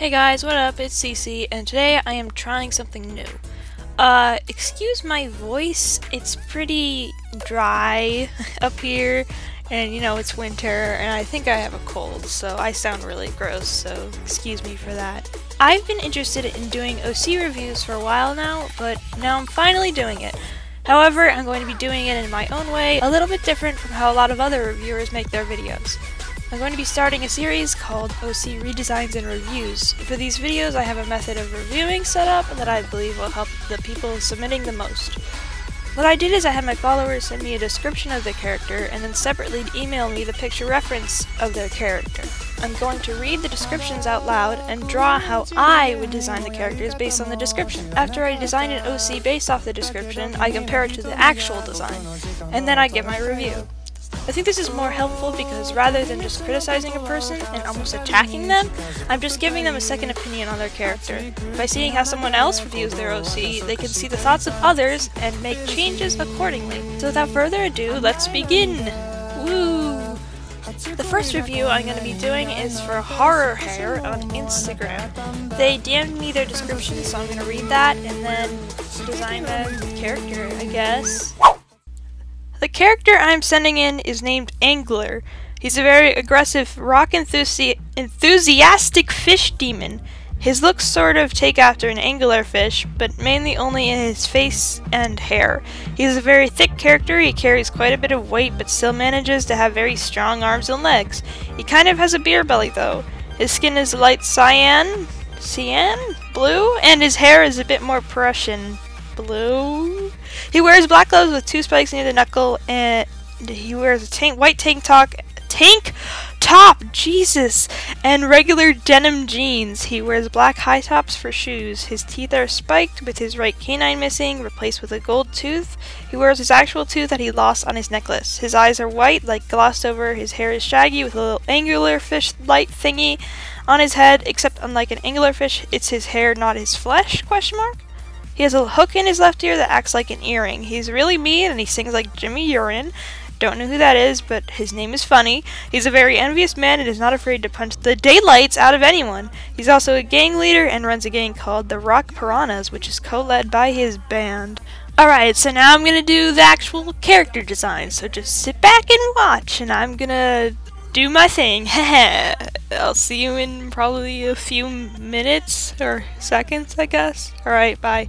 Hey guys, what up? It's Cece, and today I am trying something new. Excuse my voice, it's pretty dry up here, and you know, it's winter, and I think I have a cold, so I sound really gross, so excuse me for that. I've been interested in doing OC reviews for a while now, but now I'm finally doing it. However, I'm going to be doing it in my own way, a little bit different from how a lot of other reviewers make their videos. I'm going to be starting a series called OC Redesigns and Reviews. For these videos, I have a method of reviewing set up that I believe will help the people submitting the most. What I did is I had my followers send me a description of their character and then separately email me the picture reference of their character. I'm going to read the descriptions out loud and draw how I would design the characters based on the description. After I design an OC based off the description, I compare it to the actual design, and then I give my review. I think this is more helpful because rather than just criticizing a person and almost attacking them, I'm just giving them a second opinion on their character. By seeing how someone else reviews their OC, they can see the thoughts of others and make changes accordingly. So without further ado, let's begin! Woo! The first review I'm going to be doing is for Horror Hair on Instagram. They DM'd me their description, so I'm going to read that and then design the character, I guess. The character I'm sending in is named Angler. He's a very aggressive, rock enthusiastic fish demon. His looks sort of take after an anglerfish, but mainly only in his face and hair. He's a very thick character, he carries quite a bit of weight but still manages to have very strong arms and legs. He kind of has a beer belly though. His skin is light cyan, blue, and his hair is a bit more Prussian blue. He wears black gloves with 2 spikes near the knuckle, and he wears a white tank top, Jesus, and regular denim jeans. He wears black high tops for shoes. His teeth are spiked with his right canine missing, replaced with a gold tooth. He wears his actual tooth that he lost on his necklace. His eyes are white, like glossed over. His hair is shaggy with a little anglerfish light thingy on his head, except unlike an anglerfish, it's his hair, not his flesh, ? He has a hook in his left ear that acts like an earring. He's really mean and he sings like Jimmy Urine. Don't know who that is, but his name is funny. He's a very envious man and is not afraid to punch the daylights out of anyone. He's also a gang leader and runs a gang called the Rock Piranhas, which is co-led by his band. Alright, so now I'm gonna do the actual character design, so just sit back and watch, and I'm gonna do my thing. I'll see you in probably a few minutes or seconds, I guess. Alright, bye.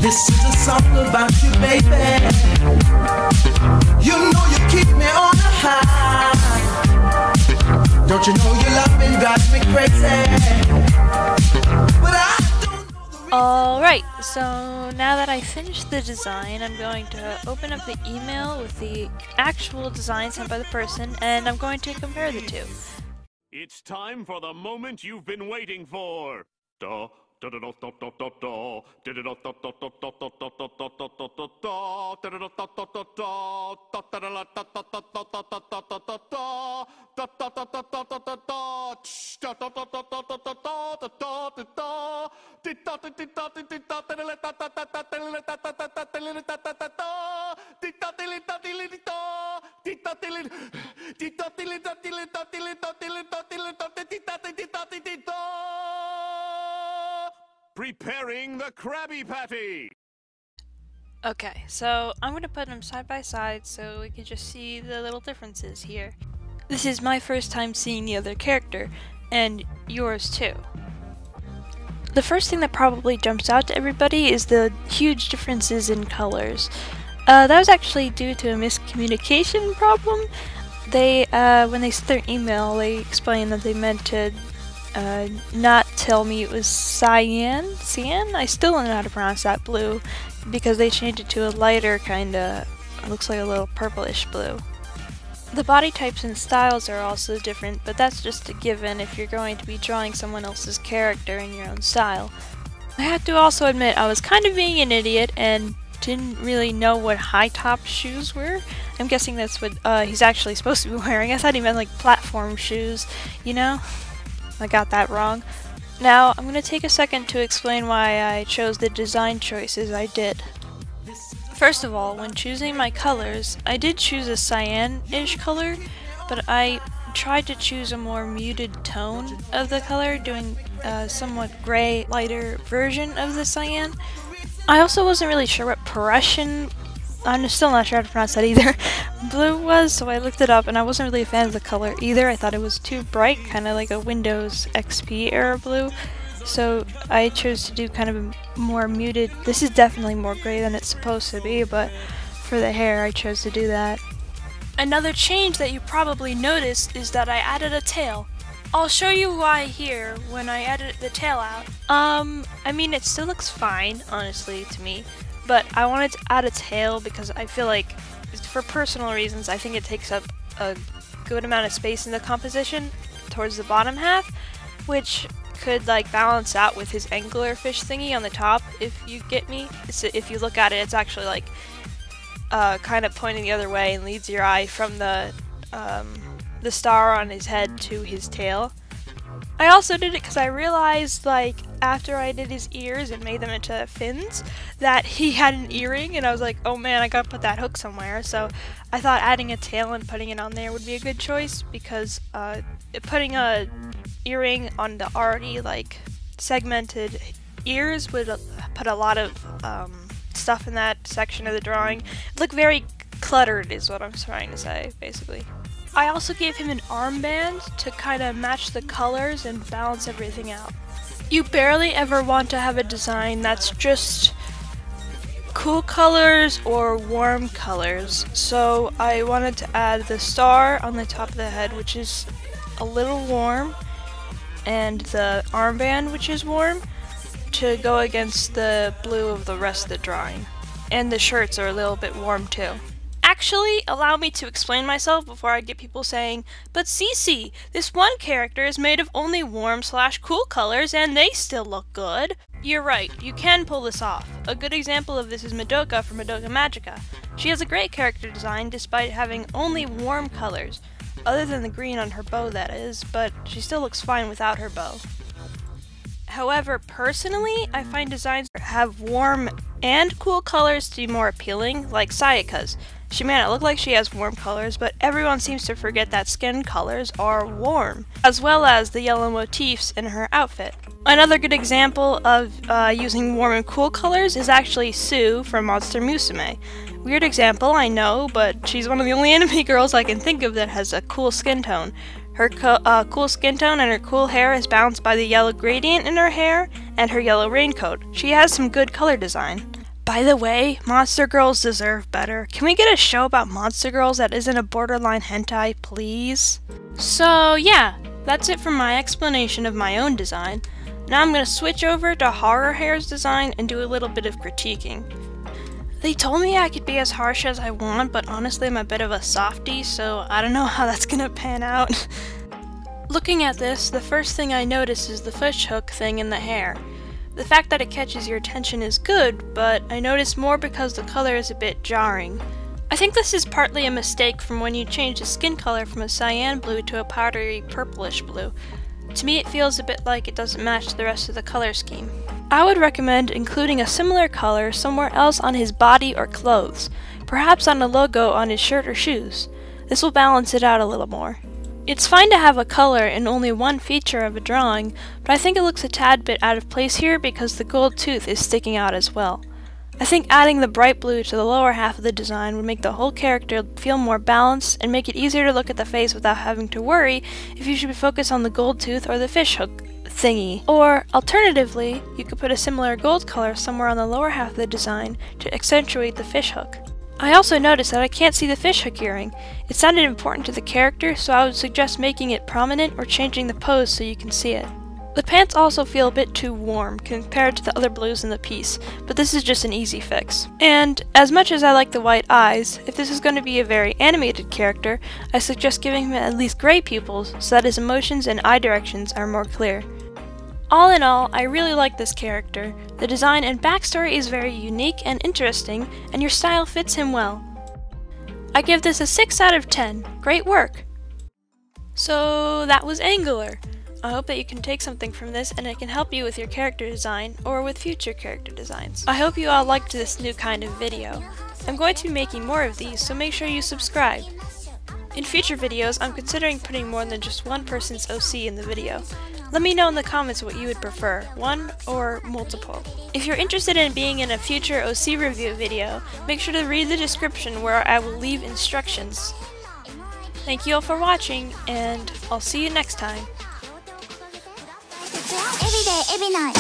This is a song about you, baby. You know you keep me on the high. Don't you know your loving drives me crazy? But I don't know the reason. Alright, so now that I finished the design, I'm going to open up the email with the actual design sent by the person, and I'm going to compare the two. It's time for the moment you've been waiting for. Duh. Preparing the Krabby Patty! Okay, so I'm going to put them side by side so we can just see the little differences here. This is my first time seeing the other character. and yours too. The first thing that probably jumps out to everybody is the huge differences in colors. That was actually due to a miscommunication problem. They, when they sent their email, they explained that they meant to not tell me it was cyan? Cyan? I still don't know how to pronounce that blue, because they changed it to a lighter kinda, looks like a little purplish blue. The body types and styles are also different, but that's just a given if you're going to be drawing someone else's character in your own style. I have to also admit I was kind of being an idiot and didn't really know what high-top shoes were. I'm guessing that's what he's actually supposed to be wearing. I thought he meant like platform shoes, you know? I got that wrong. Now, I'm going to take a second to explain why I chose the design choices I did. First of all, when choosing my colors, I did choose a cyan-ish color, but I tried to choose a more muted tone of the color, doing a somewhat gray, lighter version of the cyan. I also wasn't really sure what Prussian, I'm still not sure how to pronounce that either, blue was, so I looked it up and I wasn't really a fan of the color either. I thought it was too bright, kind of like a Windows XP era blue. So I chose to do kind of a more muted, this is definitely more gray than it's supposed to be, but for the hair I chose to do that. Another change that you probably noticed is that I added a tail. I'll show you why here when I edit the tail out. I mean it still looks fine, honestly, to me, but I wanted to add a tail because I feel like, for personal reasons, I think it takes up a good amount of space in the composition towards the bottom half, which could like balance out with his anglerfish thingy on the top, if you get me. If you look at it, it's actually like kind of pointing the other way and leads your eye from the star on his head to his tail. I also did it because I realized, like, after I did his ears and made them into fins, that he had an earring, and I was like, oh man, I gotta put that hook somewhere. So I thought adding a tail and putting it on there would be a good choice, because putting a earring on the already like segmented ears would put a lot of stuff in that section of the drawing. It'd look very cluttered is what I'm trying to say, basically. I also gave him an armband to kind of match the colors and balance everything out. You barely ever want to have a design that's just cool colors or warm colors, so I wanted to add the star on the top of the head, which is a little warm, and the armband, which is warm, to go against the blue of the rest of the drawing. And the shirts are a little bit warm too. Actually, allow me to explain myself before I get people saying, but Cece, this one character is made of only warm/cool colors and they still look good. You're right, you can pull this off. A good example of this is Madoka from Madoka Magica. She has a great character design despite having only warm colors, other than the green on her bow that is, but she still looks fine without her bow. However, personally, I find designs that have warm and cool colors to be more appealing, like Sayaka's. She may not look like she has warm colors, but everyone seems to forget that skin colors are warm, as well as the yellow motifs in her outfit. Another good example of using warm and cool colors is actually Sue from Monster Musume. Weird example, I know, but she's one of the only anime girls I can think of that has a cool skin tone. Her cool skin tone and her cool hair is balanced by the yellow gradient in her hair and her yellow raincoat. She has some good color design. By the way, monster girls deserve better. Can we get a show about monster girls that isn't a borderline hentai, please? So yeah, that's it for my explanation of my own design. Now I'm going to switch over to Horror Hair's design and do a little bit of critiquing. They told me I could be as harsh as I want, but honestly I'm a bit of a softie, so I don't know how that's gonna pan out. Looking at this, the first thing I notice is the fish hook thing in the hair. The fact that it catches your attention is good, but I notice more because the color is a bit jarring. I think this is partly a mistake from when you change the skin color from a cyan blue to a powdery purplish blue. To me it feels a bit like it doesn't match the rest of the color scheme. I would recommend including a similar color somewhere else on his body or clothes, perhaps on a logo on his shirt or shoes. This will balance it out a little more. It's fine to have a color in only one feature of a drawing, but I think it looks a tad bit out of place here because the gold tooth is sticking out as well. I think adding the bright blue to the lower half of the design would make the whole character feel more balanced and make it easier to look at the face without having to worry if you should be focused on the gold tooth or the fish hook thingy. Or, alternatively, you could put a similar gold color somewhere on the lower half of the design to accentuate the fish hook. I also noticed that I can't see the fish hook earring. It sounded important to the character, so I would suggest making it prominent or changing the pose so you can see it. The pants also feel a bit too warm compared to the other blues in the piece, but this is just an easy fix. And, as much as I like the white eyes, if this is going to be a very animated character, I suggest giving him at least gray pupils so that his emotions and eye directions are more clear. All in all, I really like this character. The design and backstory is very unique and interesting, and your style fits him well. I give this a 6 out of 10. Great work! So that was Angular. I hope that you can take something from this and it can help you with your character design or with future character designs. I hope you all liked this new kind of video. I'm going to be making more of these, so make sure you subscribe. In future videos, I'm considering putting more than just one person's OC in the video. Let me know in the comments what you would prefer, one or multiple. If you're interested in being in a future OC review video, make sure to read the description where I will leave instructions. Thank you all for watching, and I'll see you next time. Every day, every night,